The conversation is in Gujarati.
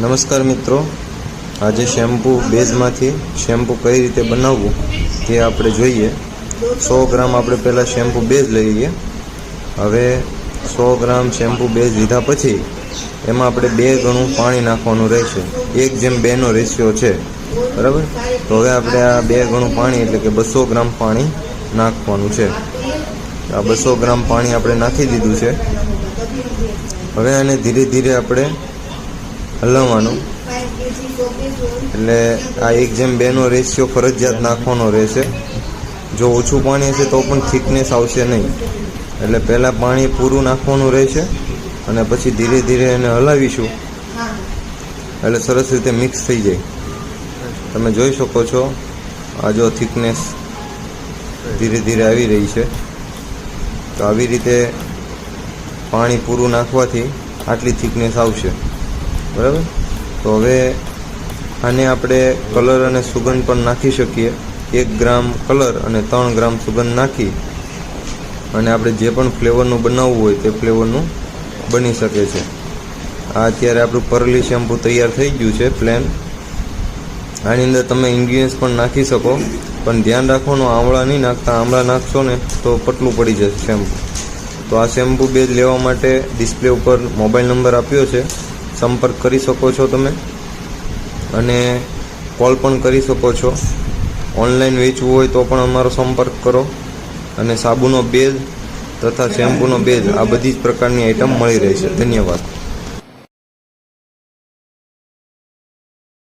નમસ્કાર મિત્રો, આજે શેમ્પૂ બેઝમાંથી શેમ્પૂ કઈ રીતે બનાવવું તે આપણે જોઈએ। 100 ગ્રામ આપણે પહેલાં શેમ્પૂ બેઝ લઈએ। હવે 100 ગ્રામ શેમ્પૂ બેઝ લીધા પછી એમાં આપણે 2 ગણું પાણી નાખવાનું રહેશે। 1:2 નો રેશિયો છે, બરાબર। તો હવે આપણે આ 2 ગણું પાણી એટલે કે 200 ગ્રામ પાણી નાખવાનું છે। આ 200 ગ્રામ પાણી આપણે નાખી દીધું છે। હવે આને ધીરે ધીરે આપણે હલાવવાનું, એટલે આ 1:2 નો રેશિયો ફરજિયાત નાખવાનો રહેશે। જો ઓછું પાણી હશે તો પણ થિકનેસ આવશે નહીં, એટલે પહેલાં પાણી પૂરું નાખવાનું રહેશે અને પછી ધીરે ધીરે એને હલાવીશું એટલે સરસ રીતે મિક્સ થઈ જાય। તમે જોઈ શકો છો, આ જો થિકનેસ ધીરે ધીરે આવી રહી છે। તો આવી રીતે પાણી પૂરું નાખવાથી આટલી થિકનેસ આવશે, બરાબર। તો હવે આને આપણે કલર અને સુગંધ પણ નાખી શકીએ। 1 ગ્રામ કલર અને 3 ગ્રામ સુગંધ નાખી અને આપણે જે પણ ફ્લેવરનું બનાવવું હોય તે ફ્લેવરનું બની શકે છે। આ અત્યારે આપણું પરલી શેમ્પૂ તૈયાર થઈ ગયું છે પ્લેન। આની અંદર તમે ઇન્ગ્રીડિયન્ટ્સ પણ નાખી શકો, પણ ધ્યાન રાખવાનું આમળા નહીં નાખતા। આમળા નાખશો ને તો પતલું પડી જશે શેમ્પૂ। તો આ શેમ્પૂ બેઝ લેવા માટે ડિસ્પ્લે ઉપર મોબાઈલ નંબર આપ્યો છે, સંપર્ક કરી શકો છો તમે, અને કોલ પણ કરી શકો છો। ઓનલાઈન વેચવું હોય તો પણ અમારો સંપર્ક કરો। અને સાબુનો બેઝ તથા શેમ્પૂનો બેઝ આ બધી જ પ્રકારની આઈટમ મળી રહેશે। ધન્યવાદ।